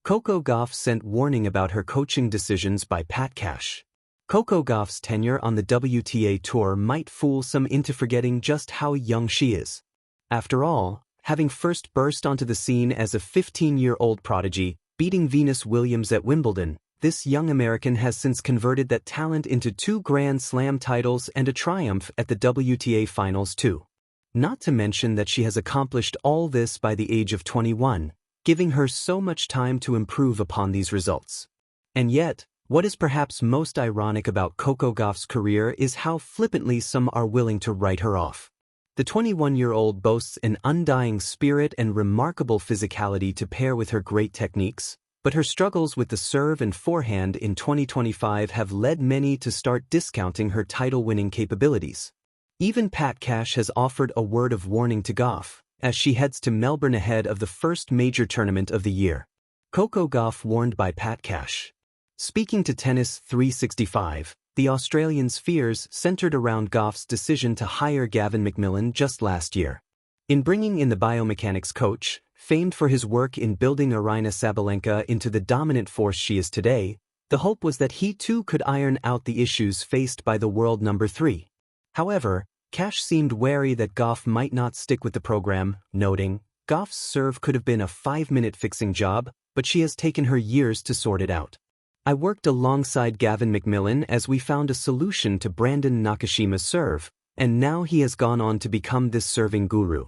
Coco Gauff sent warning about her coaching decisions by Pat Cash. Coco Gauff's tenure on the WTA Tour might fool some into forgetting just how young she is. After all, having first burst onto the scene as a 15-year-old prodigy, beating Venus Williams at Wimbledon, this young American has since converted that talent into 2 Grand Slam titles and a triumph at the WTA Finals too. Not to mention that she has accomplished all this by the age of 21, giving her so much time to improve upon these results. And yet, what is perhaps most ironic about Coco Gauff's career is how flippantly some are willing to write her off. The 21-year-old boasts an undying spirit and remarkable physicality to pair with her great techniques, but her struggles with the serve and forehand in 2025 have led many to start discounting her title-winning capabilities. Even Pat Cash has offered a word of warning to Gauff, as she heads to Melbourne ahead of the first major tournament of the year. Coco Gauff warned by Pat Cash. Speaking to Tennis 365, the Australian's fears centered around Gauff's decision to hire Gavin McMillan just last year. In bringing in the biomechanics coach, famed for his work in building Aryna Sabalenka into the dominant force she is today, the hope was that he too could iron out the issues faced by the world number 3. However, Cash seemed wary that Gauff might not stick with the program, noting, "Gauff's serve could have been a 5-minute fixing job, but she has taken her years to sort it out. I worked alongside Gavin McMillan as we found a solution to Brandon Nakashima's serve, and now he has gone on to become this serving guru.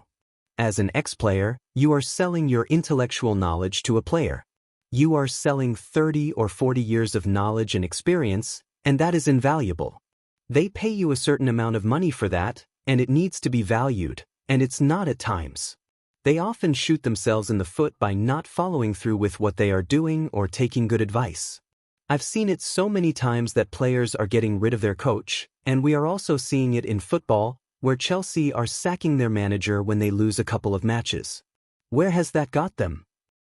As an ex-player, you are selling your intellectual knowledge to a player. You are selling 30 or 40 years of knowledge and experience, and that is invaluable. They pay you a certain amount of money for that, and it needs to be valued, and it's not at times. They often shoot themselves in the foot by not following through with what they are doing or taking good advice. I've seen it so many times that players are getting rid of their coach, and we are also seeing it in football, where Chelsea are sacking their manager when they lose a couple of matches. Where has that got them?"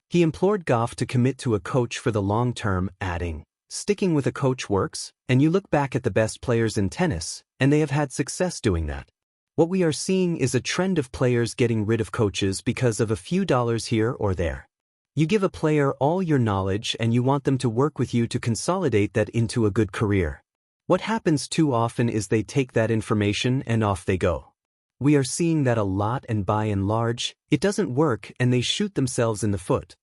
He implored Gauff to commit to a coach for the long term, adding, "Sticking with a coach works, and you look back at the best players in tennis, and they have had success doing that. What we are seeing is a trend of players getting rid of coaches because of a few dollars here or there. You give a player all your knowledge and you want them to work with you to consolidate that into a good career. What happens too often is they take that information and off they go. We are seeing that a lot, and by and large, it doesn't work and they shoot themselves in the foot."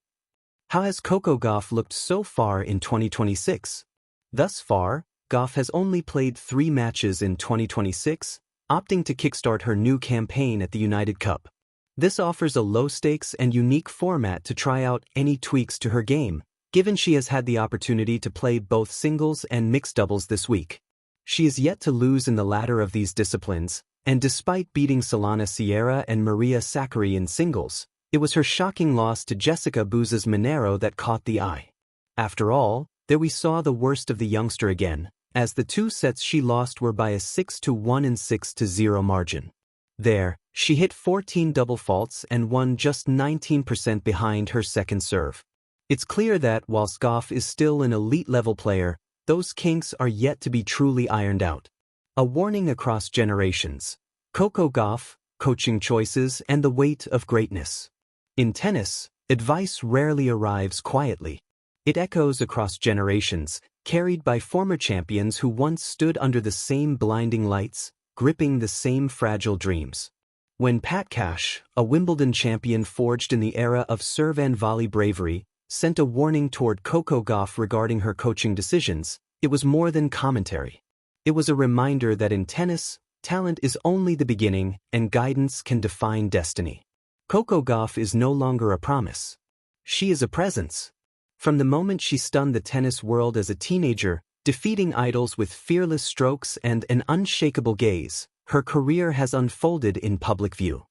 How has Coco Gauff looked so far in 2026? Thus far, Gauff has only played 3 matches in 2026, opting to kickstart her new campaign at the United Cup. This offers a low-stakes and unique format to try out any tweaks to her game, given she has had the opportunity to play both singles and mixed doubles this week. She is yet to lose in the latter of these disciplines, and despite beating Solana Sierra and Maria Sakkari in singles, it was her shocking loss to Jessica Buzas Monero that caught the eye. After all, there we saw the worst of the youngster again, as the 2 sets she lost were by a 6-1 and 6-0 margin. There, she hit 14 double faults and won just 19% behind her second serve. It's clear that, whilst Gauff is still an elite-level player, those kinks are yet to be truly ironed out. A warning across generations. Coco Gauff, coaching choices and the weight of greatness. In tennis, advice rarely arrives quietly. It echoes across generations, carried by former champions who once stood under the same blinding lights, gripping the same fragile dreams. When Pat Cash, a Wimbledon champion forged in the era of serve and volley bravery, sent a warning toward Coco Gauff regarding her coaching decisions, it was more than commentary. It was a reminder that in tennis, talent is only the beginning and guidance can define destiny. Coco Gauff is no longer a promise. She is a presence. From the moment she stunned the tennis world as a teenager, defeating idols with fearless strokes and an unshakable gaze, her career has unfolded in public view.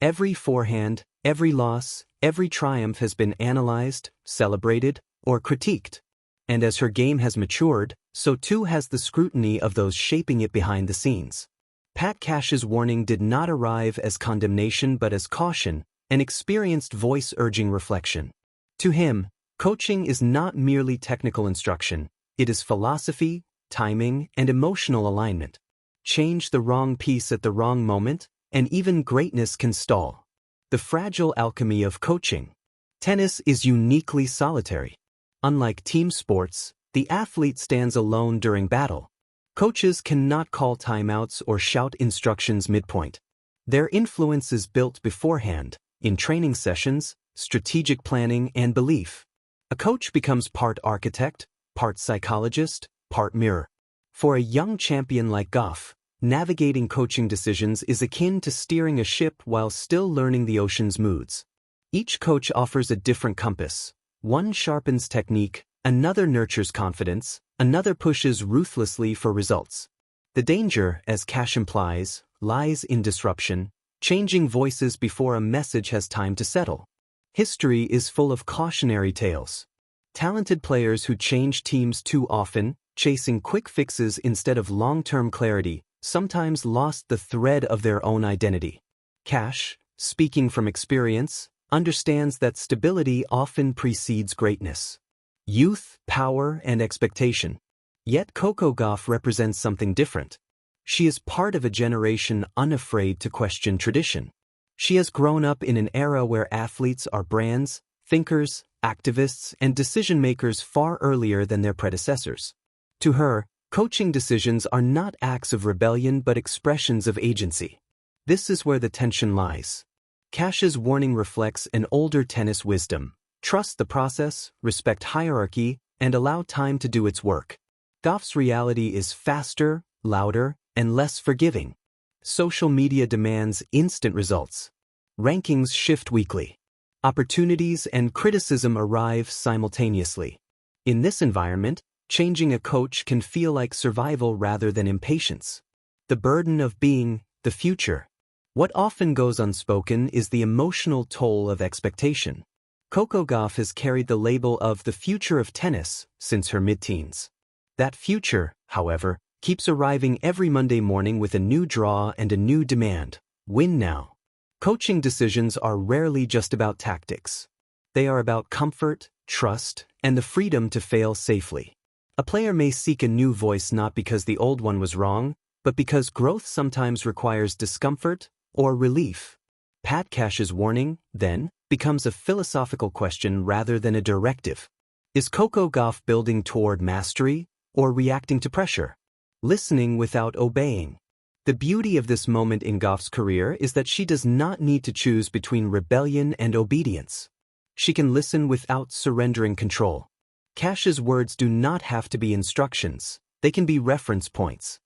Every forehand, every loss, every triumph has been analyzed, celebrated, or critiqued. And as her game has matured, so too has the scrutiny of those shaping it behind the scenes. Pat Cash's warning did not arrive as condemnation but as caution, an experienced voice urging reflection. To him, coaching is not merely technical instruction, it is philosophy, timing, and emotional alignment. Change the wrong piece at the wrong moment, and even greatness can stall. The fragile alchemy of coaching. Tennis is uniquely solitary. Unlike team sports, the athlete stands alone during battle. Coaches cannot call timeouts or shout instructions midpoint. Their influence is built beforehand, in training sessions, strategic planning, and belief. A coach becomes part architect, part psychologist, part mirror. For a young champion like Gauff, navigating coaching decisions is akin to steering a ship while still learning the ocean's moods. Each coach offers a different compass. One sharpens technique, another nurtures confidence, another pushes ruthlessly for results. The danger, as Cash implies, lies in disruption, changing voices before a message has time to settle. History is full of cautionary tales. Talented players who change teams too often, chasing quick fixes instead of long-term clarity, sometimes lost the thread of their own identity. Cash, speaking from experience, understands that stability often precedes greatness. Youth, power, and expectation. Yet Coco Gauff represents something different. She is part of a generation unafraid to question tradition. She has grown up in an era where athletes are brands, thinkers, activists, and decision-makers far earlier than their predecessors. To her, coaching decisions are not acts of rebellion but expressions of agency. This is where the tension lies. Cash's warning reflects an older tennis wisdom. Trust the process, respect hierarchy, and allow time to do its work. Gauff's reality is faster, louder, and less forgiving. Social media demands instant results. Rankings shift weekly. Opportunities and criticism arrive simultaneously. In this environment, changing a coach can feel like survival rather than impatience. The burden of being the future. What often goes unspoken is the emotional toll of expectation. Coco Gauff has carried the label of the future of tennis since her mid-teens. That future, however, keeps arriving every Monday morning with a new draw and a new demand. Win now. Coaching decisions are rarely just about tactics. They are about comfort, trust, and the freedom to fail safely. A player may seek a new voice not because the old one was wrong, but because growth sometimes requires discomfort or relief. Pat Cash's warning, then, becomes a philosophical question rather than a directive. Is Coco Gauff building toward mastery or reacting to pressure? Listening without obeying. The beauty of this moment in Gauff's career is that she does not need to choose between rebellion and obedience. She can listen without surrendering control. Cash's words do not have to be instructions, they can be reference points.